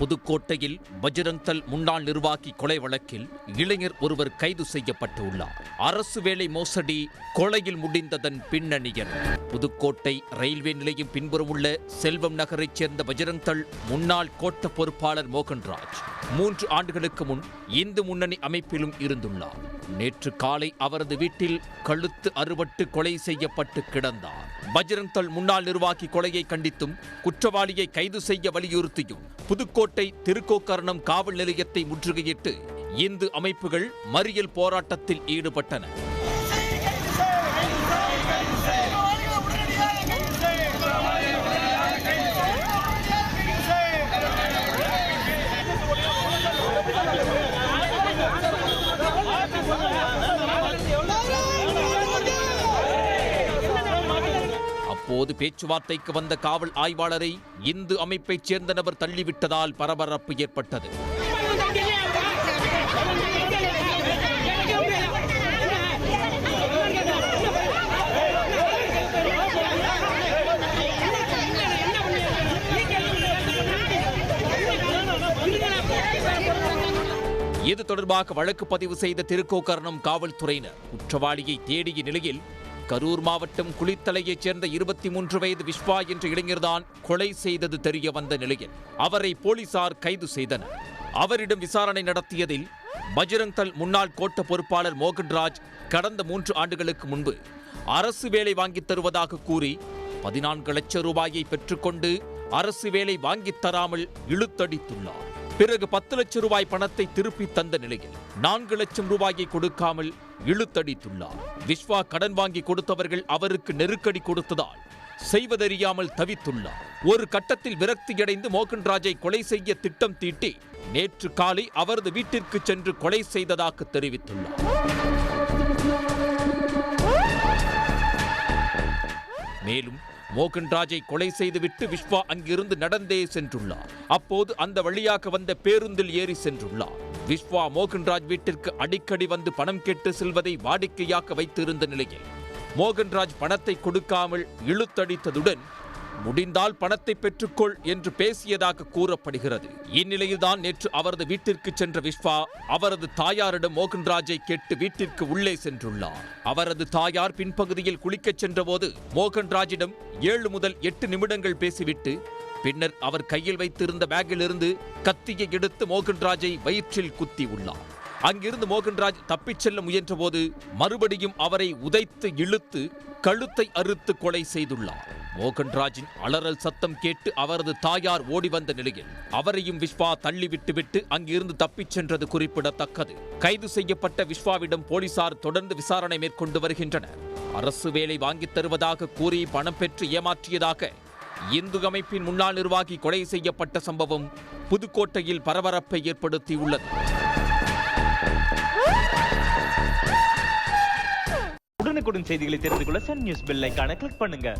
புதுக்கோட்டையில் பஜ்ரங் தள் முன்னாள் நிர்வாகி கொலை வழக்கில் இளைஞர் ஒருவர் கைது செய்யப்பட்டுள்ளார். அரசு வேலை மோசடி கொலையில் முடிந்ததன் பின்னணியர். புதுக்கோட்டை ரயில்வே நிலையம் பின்புறம் உள்ள செல்வம் நகரைச் சேர்ந்த பஜ்ரங் தள் முன்னாள் கோட்ட பொறுப்பாளர் மோகன்ராஜ் 3 ஆண்டுகளுக்கு முன் இந்து முன்னணி அமைப்பிலும் இருந்துள்ளார். நேற்று காலை அவரது வீட்டில் கழுத்து அறுபட்டு கொலை செய்யப்பட்டு கிடந்தார். பஜ்ரங் தள் முன்னாள் நிர்வாகி கொலையை கண்டித்தும் குற்றவாளியை கைது செய்ய வலியுறுத்தியும் புதுக்கோட்டை திருக்கோக்கரணம் காவல் நிலையத்தை முற்றுகையிட்டு இந்து அமைப்புகள் மறியல் போராட்டத்தில் ஈடுபட்டன. அப்போது பேச்சுவார்த்தைக்கு வந்த காவல் ஆய்வாளரை இந்து அமைப்பைச் சேர்ந்த நபர் தள்ளிவிட்டதால் பரபரப்பு ஏற்பட்டது. இது தொடர்பாக வழக்கு பதிவு செய்த திருக்கோக்கரணம் காவல்துறையினர் குற்றவாளியை தேடிய நிலையில் கரூர் மாவட்டம் குளித்தலையைச் சேர்ந்த 23 வயது விஸ்வா என்ற இளைஞர்தான் கொலை செய்தது தெரிய வந்த நிலையில் அவரை போலீசார் கைது செய்தனர். அவரிடம் விசாரணை நடத்தியதில் பஜ்ரங் தள் முன்னாள் கோட்ட பொறுப்பாளர் மோகன்ராஜ் கடந்த 3 ஆண்டுகளுக்கு முன்பு அரசு வேலை வாங்கித் தருவதாக கூறி 14 லட்சம் ரூபாயை பெற்றுக்கொண்டு அரசு வேலை வாங்கித் தராமல் இழுத்தடித்துள்ளார். பிறகு 10 லட்சம் ரூபாய் பணத்தை திருப்பி தந்த நிலையில் 4 லட்சம் ரூபாயை கொடுக்காமல் இழுத்தடித்துள்ளார். விஸ்வா கடன் வாங்கி கொடுத்தவர்கள் அவருக்கு நெருக்கடி கொடுத்ததால் செய்வதறியாமல் தவித்துள்ளார். ஒரு கட்டத்தில் விரக்தியடைந்து மோகன்ராஜை கொலை செய்ய திட்டம் தீட்டி நேற்று காலை அவரது வீட்டிற்கு சென்று கொலை செய்ததாக தெரிவித்துள்ளார். மேலும் மோகன்ராஜை கொலை செய்துவிட்டு விஸ்வா அங்கிருந்து நடந்தே சென்றுள்ளார். அப்போது அந்த வழியாக வந்த பேருந்தில் ஏறி சென்றுள்ளார். விஸ்வா மோகன்ராஜ் வீட்டிற்கு அடிக்கடி வந்து பணம் கேட்டு செல்வதை வாடிக்கையாக வைத்திருந்த நிலையில் மோகன்ராஜ் பணத்தை கொடுக்காமல் இழுத்தடித்ததுடன் முடிந்தால் பணத்தை பெற்றுக்கொள் என்று பேசியதாக கூறப்படுகிறது. இந்நிலையில்தான் நேற்று அவரது வீட்டிற்கு சென்ற விஸ்வா அவரது தாயாரிடம் மோகன்ராஜை கேட்டு வீட்டிற்கு உள்ளே சென்றுள்ளார். அவரது தாயார் பின்பகுதியில் குளிக்கச் சென்றபோது மோகன்ராஜிடம் 7 முதல் 8 நிமிடங்கள் பேசிவிட்டு பின்னர் அவர் கையில் வைத்திருந்த பேக்கிலிருந்து கத்தியை எடுத்து மோகன்ராஜை வயிற்றில் குத்தி உள்ளார். அங்கிருந்து மோகன்ராஜ் தப்பிச் செல்ல முயன்றபோது மறுபடியும் அவரை உதைத்து இழுத்து கழுத்தை அறுத்து கொலை செய்துள்ளார். மோகன்ராஜின் அலறல் சத்தம் கேட்டு அவரது தாயார் ஓடி வந்த நிலையில் அவரையும் விஸ்வா தள்ளிவிட்டுவிட்டு அங்கிருந்து தப்பிச் சென்றது குறிப்பிடத்தக்கது. கைது செய்யப்பட்ட விஸ்வாவிடம் போலீசார் தொடர்ந்து விசாரணை மேற்கொண்டு வருகின்றனர். அரசு வேலை வாங்கித் தருவதாக கூறி பணம் பெற்று ஏமாற்றியதாக இந்து அமைப்பின் முன்னாள் நிர்வாகி கொலை செய்யப்பட்ட சம்பவம் புதுக்கோட்டையில் பரபரப்பை ஏற்படுத்தியுள்ளது. உடனுக்குடன் செய்திகளை தெரிந்து கொள்ள சன் நியூஸ் பெல் ஐகானை கிளிக் பண்ணுங்க.